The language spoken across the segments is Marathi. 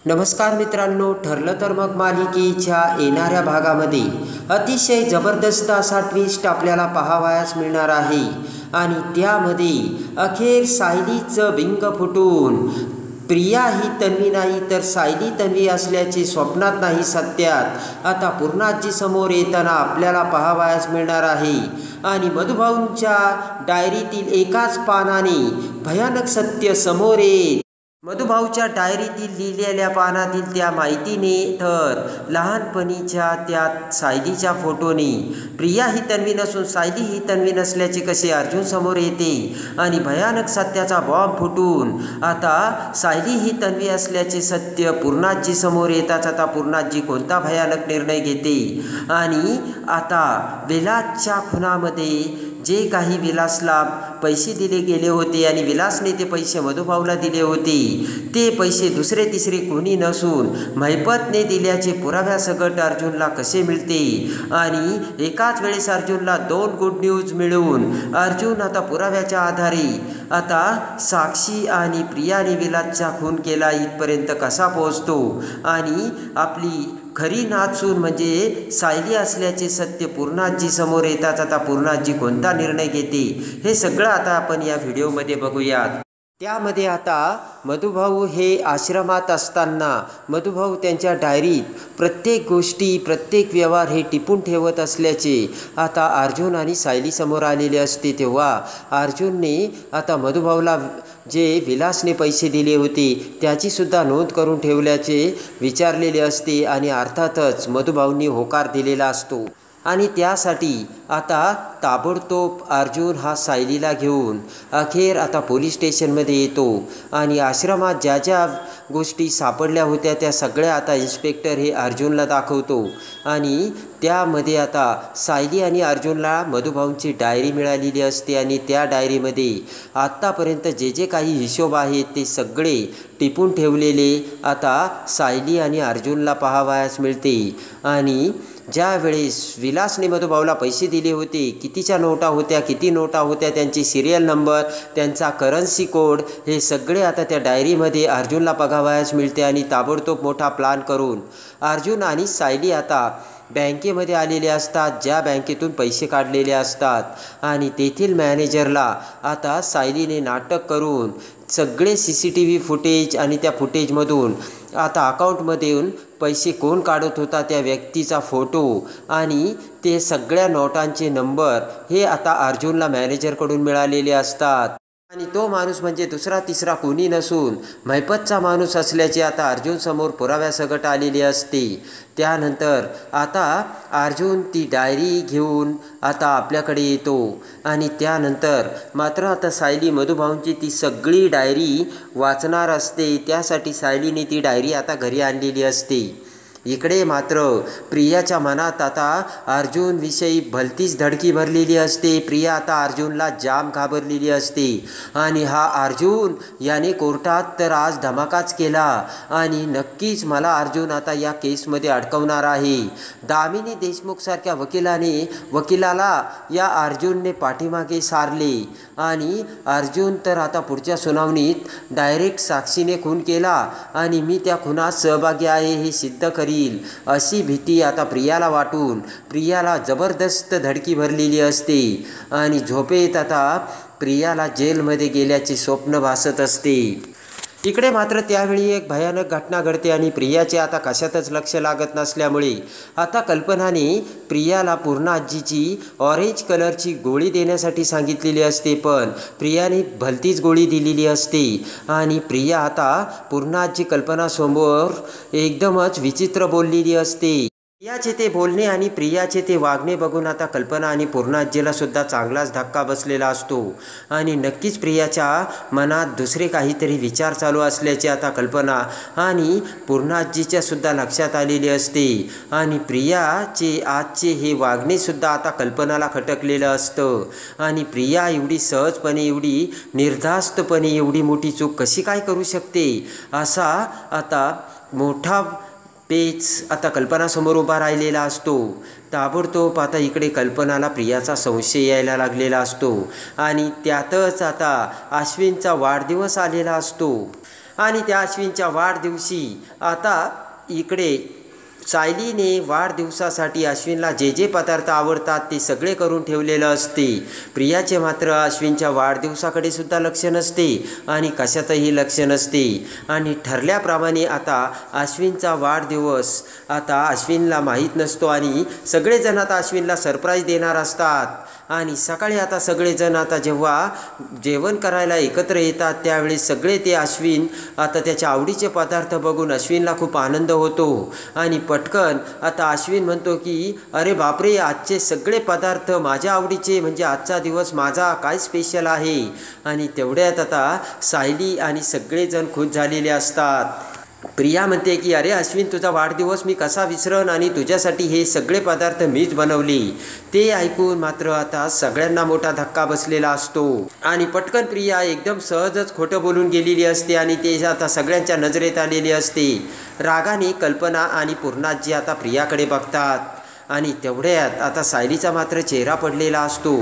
नमस्कार मित्रांनो, ठरलं तर मग मालिकेच्या येणाऱ्या भागामध्ये अतिशय जबरदस्त असा ट्विस्ट आपल्याला पाहावयास मिळणार आहे आणि त्यामध्ये अखेर सायलीचं बिंग फुटून प्रिया ही तन्वी नाही तर सायली तन्वी असल्याचे स्वप्नात नाही सत्यात आता पूर्णाजी समोर येताना आपल्याला पाहावयास मिळणार आहे आणि मधुभाऊंच्या डायरीतील एकाच पानाने भयानक सत्य समोर येत मधुभाऊच्या डायरीतील लिहिलेल्या पानातील त्या माहितीने तर लहानपणीच्या त्या सायलीच्या फोटोने प्रिया ही तन्वी नसून सायली ही तन्वी नसल्याचे कसे अर्जुन समोर येते आणि भयानक सत्याचा बॉम्ब फुटून आता सायली ही तन्वी असल्याचे सत्य पूर्णाजी समोर येताच आता पूर्णाजी कोणता भयानक निर्णय घेते आणि आता विलासच्या खुनामध्ये जे काही विलासला पैसे दिले गेले होते आणि विलासने ते पैसे मधुभाऊला दिले होते ते पैसे दुसरे तिसरे कोणी नसून महिपतने दिल्याचे पुराव्यासकट अर्जुनला कसे मिळते आणि एकाच वेळेस अर्जुनला दोन गुड न्यूज मिळून अर्जुन आता पुराव्याच्या आधारे आता साक्षी आणि प्रियाने विलासचा खून केला इथपर्यंत कसा पोहोचतो आणि आपली खरी नाचून म्हणजे सायली असल्याचे सत्य पूर्णाजी समोर येताच आता पूर्णाजी कोणता निर्णय घेते हे सगळं आता आपण या व्हिडिओमध्ये बघूयात। त्यामध्ये आता मधुभाऊ हे आश्रमात असताना मधुभाऊ त्यांच्या डायरीत प्रत्येक गोष्टी प्रत्येक व्यवहार हे टिपून ठेवत असल्याचे आता अर्जुन आणि सायली समोर आलेले असते तेव्हा अर्जुनने आता मधुभाऊला जे विलासने पैसे दिले होते त्याचीसुद्धा नोंद करून ठेवल्याचे विचारलेले असते आणि अर्थातच मधुभाऊंनी होकार दिलेला असतो आणि त्यासाठी आता ताबडतोब अर्जुन हा सायलीला घेऊन अखेर आता पोलीस स्टेशनमध्ये येतो आणि आश्रमात ज्या ज्या गोष्टी सापडल्या होत्या त्या सगळ्या आता इन्स्पेक्टर हे अर्जुनला दाखवतो आणि त्यामध्ये आता सायली आणि अर्जुनला मधुभाऊंची डायरी मिळालेली असते आणि त्या डायरीमध्ये आत्तापर्यंत जे जे काही हिशोब आहेत ते सगळे टिपून ठेवलेले आता सायली आणि अर्जुनला पाहावयास मिळते आणि ज्या वेळेस विलासने मधुभाऊला पैसे दिले होते कितीच्या नोटा होत्या किती नोटा होत्या त्यांचे सिरियल नंबर त्यांचा करन्सी कोड हे सगळे आता त्या डायरीमध्ये अर्जुनला बघावयास मिळते आणि ताबडतोब मोठा प्लान करून अर्जुन आणि सायली आता बँकेमध्ये आलेले असतात ज्या बँकेतून पैसे काढलेले असतात आणि तेथील मॅनेजरला आता सायलीने नाटक करून सगळे CCTV फुटेज आणि त्या फुटेजमधून आता अकाउंटमधून पैसे कोण काढत होता त्या व्यक्तीचा फोटो आणि ते सगळ्या नोटांचे नंबर हे आता अर्जुनला मॅनेजरकडून मिळालेले असतात आणि तो माणूस म्हणजे दुसरा तिसरा कोणी नसून महिपतचा माणूस असल्याचे आता अर्जुन समोर पुराव्यासकट आलेली असते। त्यानंतर आता अर्जुन ती डायरी घेऊन आता आपल्याकडे येतो आणि त्यानंतर मात्र आता सायली मधुभाऊंची ती सगळी डायरी वाचणार असते त्यासाठी सायलीने ती डायरी आता घरी आणलेली असते। इकडे मात्र प्रियाच्या मनात आता अर्जुनविषयी भलतीच धडकी भरलेली असते। प्रिया आता अर्जुनला जाम घाबरलेली असते आणि हा अर्जुन याने कोर्टात तर आज धमाकाच केला आणि नक्कीच मला अर्जुन आता या केसमध्ये अडकवणार आहे। दामिनी देशमुखसारख्या वकिलाला या अर्जुनने पाठीमागे सारले आणि अर्जुन तर आता पुढच्या सुनावणीत डायरेक्ट साक्षीने खून केला आणि मी त्या खुनात सहभागी आहे हे सिद्ध करील अशी भीती आता प्रियाला वाटून प्रियाला जबरदस्त धडकी भरलेली असते आणि झोपेत आता प्रियाला जेलमध्ये गेल्याचे स्वप्न भासत असते। इकडे मात्र त्यावेळी एक भयानक घटना घडते आणि प्रियाचे आता कशातच लक्ष लागत नसल्यामुळे आता कल्पनाने प्रियाला पूर्णाजीची ऑरेंज कलरची गोळी देण्यासाठी सांगितलेली असते पण प्रियाने भलतीच गोळी दिलेली असते आणि प्रिया आता पूर्णाजी कल्पनासमोर एकदमच विचित्र बोललेली असते। प्रियाचे ते बोलणे आणि प्रियाचे ते वागणे बघून आता कल्पना आणि पूर्णाजीला सुद्धा चांगलाच धक्का बसलेला असतो आणि नक्कीच प्रियाच्या मनात दुसरे काहीतरी विचार चालू असल्याचे आता कल्पना आणि पूर्णाजीच्या सुद्धा लक्षात आलेले असते आणि प्रियाचे आजचे हे वागणे सुद्धा आता कल्पनाला खटकलेलं असतं आणि प्रिया एवढी सहजपणे एवढी निर्धास्तपणे एवढी मोठी चूक कशी काय करू शकते असा आता मोठा पेच आता कल्पनासमोर उभा राहिलेला असतो। ताबडतोब आता इकडे कल्पनाला प्रियाचा संशय यायला लागलेला असतो आणि त्यातच आता अश्विनचा वाढदिवस आलेला असतो आणि त्या अश्विनच्या वाढदिवशी आता इकडे सायलीने वाढदिवसासाठी अश्विनला जे जे पदार्थ आवडतात ते सगळे करून ठेवलेलं असते. प्रियाचे मात्र अश्विनच्या वाढदिवसाकडे सुद्धा लक्ष नसते आणि कशातही लक्ष नसते. आणि ठरल्याप्रमाणे आता अश्विनचा वाढदिवस आता अश्विनला माहीत नसतो आणि सगळेजण आता अश्विनला सरप्राईज देणार असतात. आणि सकाळी आता सगळेजण आता जेव्हा जेवण करायला एकत्र येतात त्यावेळेस सगळे ते अश्विन आता त्याच्या आवडीचे पदार्थ बघून अश्विनला खूप आनंद होतो. आणि पटकन आता अश्विन म्हणतो की अरे बापरे, आजचे सगळे पदार्थ माझ्या आवडीचे, म्हणजे आजचा दिवस माझा काय स्पेशल आहे. आणि तेवढ्यात आता सायली आणि सगळेजण खुश झालेले असतात. प्रिया म्हणते की अरे अश्विन, तुझा वाढदिवस मी कसा विसरन, आणि तुझ्यासाठी हे सगळे पदार्थ मीच बनवले. ते ऐकून मात्र आता सगळ्यांना मोठा धक्का बसलेला असतो. आणि पटकन प्रिया एकदम सहजच खोटं बोलून गेलेली असते आणि ते आता सगळ्यांच्या नजरेत आलेली असते. रागाने कल्पना आणि पूर्णाजी आता प्रियाकडे बघतात. आणि तेवढ्यात आता सायलीचा मात्र चेहरा पडलेला असतो.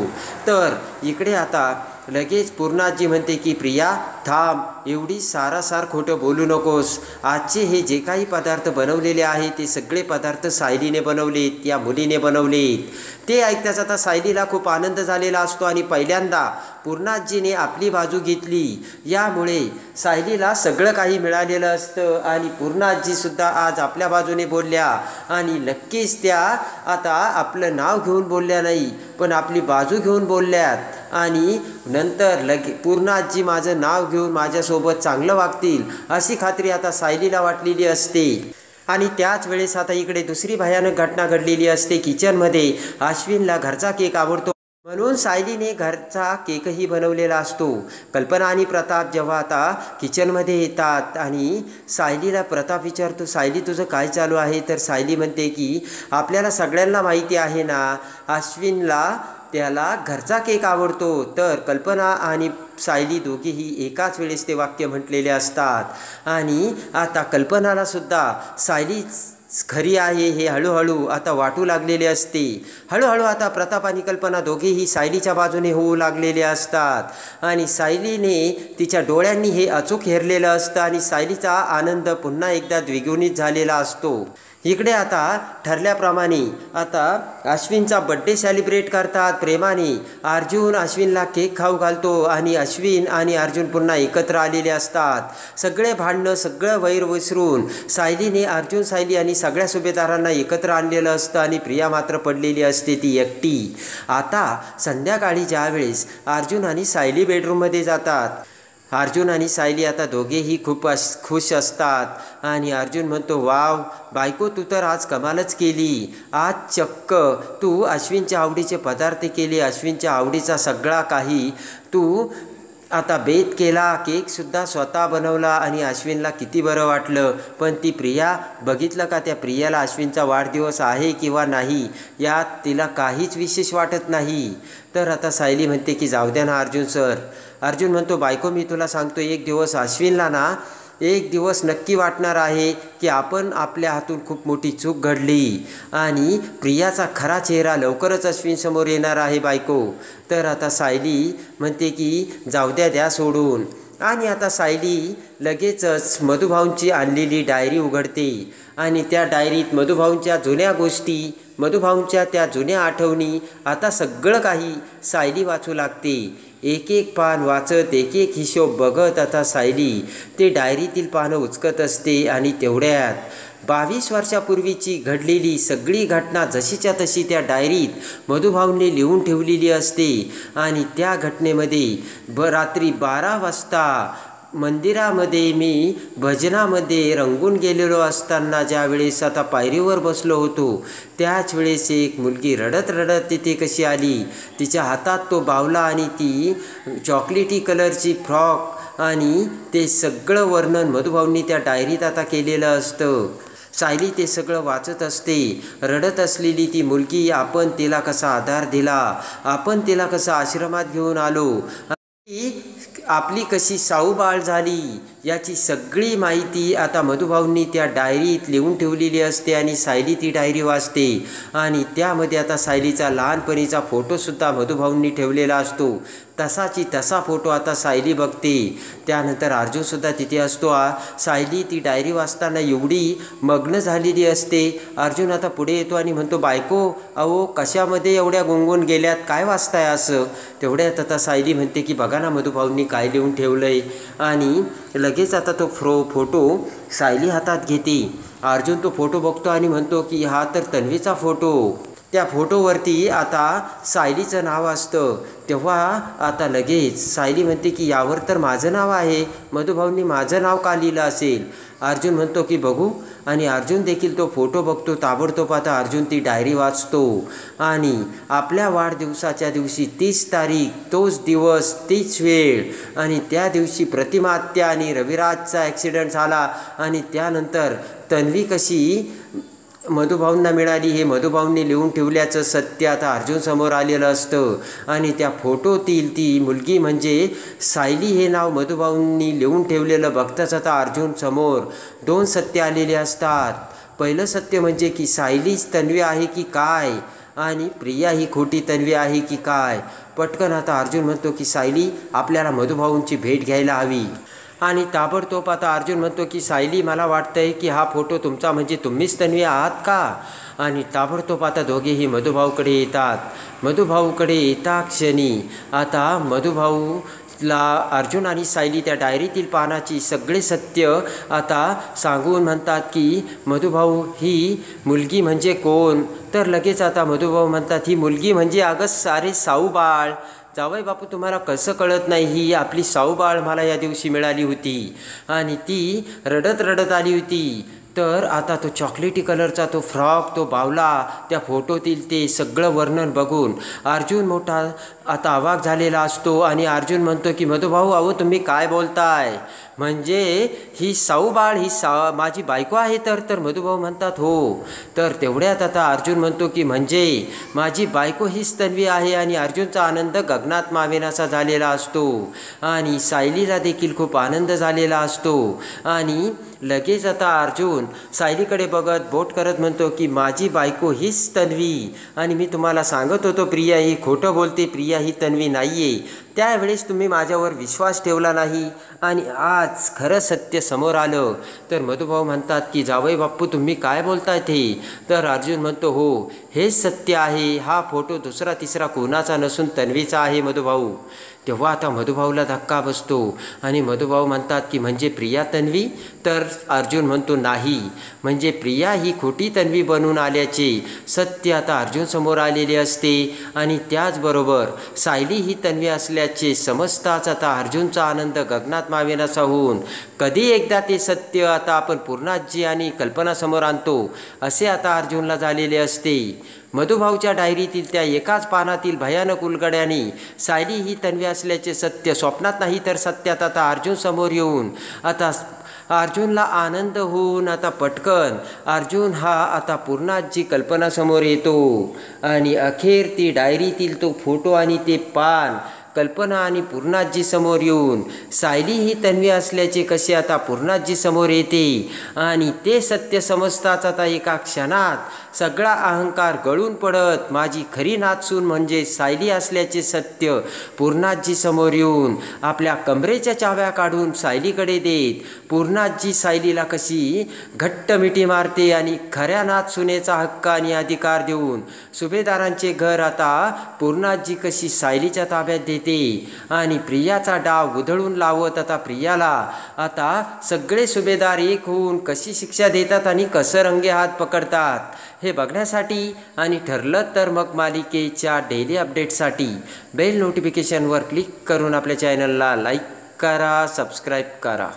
तर इकडे आता लगेच पूर्णाजी म्हणते की प्रिया थांब, एवढी सारासार खोटं बोलू नकोस. आजचे हे जे काही पदार्थ बनवलेले आहेत ते सगळे पदार्थ सायलीने बनवलेत, या मुलीने बनवलेत. ते ऐकताच आता सायलीला खूप आनंद झालेला असतो आणि पहिल्यांदा पूर्णाजीने आपली बाजू घेतली, यामुळे सायलीला सगळं काही मिळालेलं असतं. आणि पूर्णाजीसुद्धा आज आपल्या बाजूने बोलल्या आणि नक्कीच त्या आता आपलं नाव घेऊन बोलल्या नाही, पण आपली बाजू घेऊन बोलल्यात. आणि नंतर पूर्णाजी माझं नाव घेऊन माझ्यासोबत चांगलं वागतील अशी खात्री आता सायलीला वाटलेली असते. आणि त्याच वेळेस आता इकडे दुसरी भयानक घटना घडलेली असते. किचनमध्ये अश्विनला घरचा केक आवडतो म्हणून सायलीने घरचा केकही बनवलेला असतो. कल्पना आणि प्रताप जेव्हा आता किचनमध्ये येतात आणि सायलीला प्रताप विचारतो, सायली तुझं काय चालू आहे. तर सायली म्हणते की आपल्याला सगळ्यांना माहिती आहे ना, अश्विनला त्याला घरचा केक आवडतो. तर कल्पना आणि सायली दोघेही एकाच वेळेस ते वाक्य म्हटलेले असतात. आणि आता कल्पनाला सुद्धा सायली खरी आहे हे हळूहळू आता वाटू लागलेले असते. हळूहळू आता प्रताप आणि कल्पना दोघेही सायलीच्या बाजूने होऊ लागलेले असतात. आणि सायलीने तिच्या डोळ्यांनी हे अचूक हेरलेलं असतं आणि सायलीचा आनंद पुन्हा एकदा द्विगुणित झालेला असतो. इकडे आता ठरल्याप्रमाणे आता अश्विनचा बड्डे सेलिब्रेट करतात प्रेमाने. अर्जुन अश्विनला केक खाऊ घालतो आणि अश्विन आणि अर्जुन पुन्हा एकत्र आलेले असतात. सगळे भांडणं, सगळं वैर विसरून सायलीने अर्जुन, सायली आणि सगळ्या सुभेदारांना एकत्र आणलेलं असतं आणि प्रिया मात्र पडलेली असते ती एकटी. आता संध्याकाळी ज्यावेळेस अर्जुन आणि सायली बेडरूममध्ये जातात, अर्जुन आणि सायली आता दोघेही खूप खुश असतात. आणि अर्जुन म्हणतो, वाव बायको, तू तर आज कमालच केली. आज चक्क तू अश्विनच्या आवडीचे पदार्थ केले, अश्विनच्या आवडीचा सगळा काही तू आता बेत केला, केकसुद्धा स्वतः बनवला आणि अश्विनला किती बरं वाटलं. पण ती प्रिया, बघितलं का त्या प्रियाला अश्विनचा वाढदिवस आहे किंवा नाही यात तिला काहीच विशेष वाटत नाही. तर आता सायली म्हणते की जाऊ द्या ना अर्जुन सर. अर्जुन म्हणतो, बायको मी तुला सांगतो, एक दिवस अश्विनला ना एक दिवस नक्की वाटणार आहे की आपण आपल्या हातून खूप मोठी चूक घडली आणि प्रियाचा खरा चेहरा लवकरच अश्विनसमोर येणार आहे बायको. तर आता सायली म्हणते की जाऊ द्या सोडून. आणि आता सायली लगेचच मधुभाऊंची आणलेली डायरी उघडते आणि त्या डायरीत मधुभाऊंच्या जुन्या गोष्टी, मधुभाऊंच्या त्या जुन्या आठवणी, आता सगळं काही सायली वाचू लागते. एक एक पान वाचत, एक एक हिशोब बघत आता सायली ते डायरीतील पानं उचकत असते. आणि तेवढ्यात 22 वर्षापूर्वीची घडलेली सगळी घटना जशीच्या तशी त्या डायरीत मधुभाऊंनी लिहून ठेवलेली असते. आणि त्या घटनेमध्ये रात्री 12 वाजता मंदिरामध्ये मी भजनामध्ये रंगून गेलेलो असताना ज्या वेळेस आता पायरीवर बसलो होतो, त्याच वेळेस एक मुलगी रडत रडत तिथे कशी आली. तिच्या हातात तो बावला आणि ती चॉकलेटी कलरची फ्रॉक आणि ते सगळं वर्णन मधुभाऊंनी त्या डायरीत आता केलेलं असतं. सायली ते सगळं वाचत असते. रडत असलेली ती मुलगी, आपण तिला कसा आधार दिला, आपण तिला कसा आश्रमात घेऊन आलो, आपली कशी साऊबाळ झाली, याची सगळी माहिती आता मधुभाऊंनी त्या डायरीत लिहून ठेवलेली असते आणि सायली ती डायरी वाचते आणि त्यामध्ये आता सायलीचा लहानपणीचा फोटोसुद्धा मधुभाऊंनी ठेवलेला असतो. तसाची तसा फोटो आता सायली बघते. त्यानंतर अर्जुनसुद्धा तिथे असतो. सायली ती डायरी वाचताना एवढी मग्न झालेली असते. अर्जुन आता पुढे येतो आणि म्हणतो, बायको अहो कशामध्ये एवढ्या गुंगून गेल्यात, काय वाचताय असं? तेवढ्यात आता सायली म्हणते की बघा ना मधुभाऊंनी काय लिहून ठेवलं आहे. आणि लगेच आता तो फोटो सायली हातात घेते. अर्जुन तो फोटो बघतो आणि म्हणतो की हा तर तन्वीचा फोटो. त्या फोटोवरती आता सायलीचं नाव असतं. तेव्हा आता लगेच सायली म्हणते की यावर तर माझं नाव आहे, मधुभाऊंनी माझं नाव का लिहिलं असेल? अर्जुन म्हणतो की बघू. आणि अर्जुन देखील तो फोटो बघतो. ताबडतोब आता अर्जुन ती डायरी वाचतो आणि आपल्या वाढदिवसाच्या दिवशी 30 तारीख, तोच दिवस, तीच वेळ आणि त्या दिवशी प्रतिमा आत्या आणि रविराजचा ॲक्सिडेंट झाला आणि त्यानंतर तन्वी कशी मधुभाऊंना मिळाली हे मधुभाऊंनी लिहून ठेवल्याचं सत्य आता अर्जुन समोर आलेलं असतं. आणि त्या फोटोतील ती मुलगी म्हणजे सायली हे नाव मधुभाऊंनी लिहून ठेवलेलं बघताच आता अर्जुन समोर 2 सत्य आलेले असतात. पहिलं सत्य म्हणजे की सायलीच तन्वी आहे की काय आणि प्रिया ही खोटी तन्वी आहे की काय. पटकन आता अर्जुन म्हणतो की सायली आपल्याला मधुभाऊंची भेट घ्यायला हवी. आणि ताबडतोब आता अर्जुन म्हणतो की सायली मला वाटतंय की हा फोटो तुमचा म्हणजे तुम्हीच तन्वी आहात का? आणि ताबडतोब आता दोघेही मधुभाऊकडे येतात. मधुभाऊकडे येता क्षणी आता मधुभाऊला अर्जुन आणि सायली त्या डायरीतील पानाची सगळे सत्य आता सांगून म्हणतात की मधुभाऊ ही मुलगी म्हणजे कोण? तर लगेच आता मधुभाऊ म्हणतात ही मुलगी म्हणजे अगं सारे साऊबाळ. जावई बापू तुम्हाला कसं कळत नाही, ही आपली साऊबाळ मला या दिवशी मिळाली होती आणि ती रडत रडत आली होती. तर आता तो चॉकलेटी कलरचा तो फ्रॉक, तो बावला, त्या फोटोतील ते सगळं वर्णन बघून अर्जुन मोठा आता अवाक झालेला असतो. आणि अर्जुन म्हणतो की मधुभाऊ अहो तुम्ही काय बोलताय, म्हणजे ही साऊबाळ ही माझी बायको आहे? तर मधुभाऊ म्हणतात हो. तर तेवढ्यात आता अर्जुन म्हणतो की म्हणजे माझी बायको हीच तन्वी आहे. आणि अर्जुनचा आनंद गगनात मावेनासा झालेला असतो आणि सायलीला देखील खूप आनंद झालेला असतो. आणि लगेच आता अर्जुन सायलीकडे बघत बोट करत म्हणतो की माझी बायको हीच तन्वी आणि मी तुम्हाला सांगत होतो प्रिया ही खोटं बोलते, प्रिया ही तन्वी नाही आहे. त्यावेळेस तुम्ही माझ्यावर विश्वास ठेवला नाही आणि आज खरं सत्य समोर आलं. तर मधुभाऊ म्हणतात की जावई बाप्पू तुम्ही काय बोलताय ते? तर अर्जुन म्हणतो हो हेच सत्य आहे, हा फोटो दुसरा तिसरा कोणाचा नसून तन्वीचा आहे मधुभाऊ. तेव्हा आता मधुभाऊला धक्का बसतो आणि मधुभाऊ म्हणतात की म्हणजे प्रिया तन्वी? तर अर्जुन म्हणतो नाही, म्हणजे प्रिया ही खोटी तन्वी बनून आल्याचे सत्य आता अर्जुन समोर आलेले असते. आणि त्याचबरोबर सायली ही तन्वी असल्याचे समजताच आता अर्जुनचा आनंद गगनात मावेनासा होऊन कधी एकदा ते सत्य आता आपण पूर्णाजी आणि कल्पनासमोर आणतो असे आता अर्जुनला झालेले असते. मधुभाऊच्या डायरीतील त्या एकाच पानातील भयानक उलगड्याने सायली ही तन्वी असल्याचे सत्य स्वप्नात नाही तर सत्यात आता अर्जुन समोर येऊन आता अर्जुनला आनंद होऊन आता पटकन अर्जुन हा आता पूर्णाजी कल्पनासमोर येतो. आणि अखेर ती डायरीतील तो फोटो आणि ते पान कल्पना आणि पूर्णाजी समोर येऊन सायली ही तन्वी असल्याचे कसे आता पूर्णाजी समोर येते. आणि ते सत्य समजताच आता एका क्षणात सगळा अहंकार गळून पडत माझी खरी नातसून म्हणजे सायली असल्याचे सत्य पूर्णाजी समोर येऊन आपल्या कमरेच्या चाव्या काढून सायलीकडे देत पूर्णाजी सायलीला कशी घट्ट मिठी मारते आणि खऱ्या नातसुनेचा हक्क आणि अधिकार देऊन सुभेदारांचे घर आता पूर्णाजी कशी सायलीच्या ताब्यात देते. आणि प्रियाचा डाव उधळून लावत आता प्रियाला आता सगळे सुभेदार एक होऊन कशी शिक्षा देतात आणि कसं रंगे हात पकडतात हे बघण्यासाठी आणि ठरलं तर मग मालिकेच्या डेली अपडेटसाठी बेल नोटिफिकेशनवर क्लिक करून आपल्या चॅनलला लाईक करा, सबस्क्राईब करा.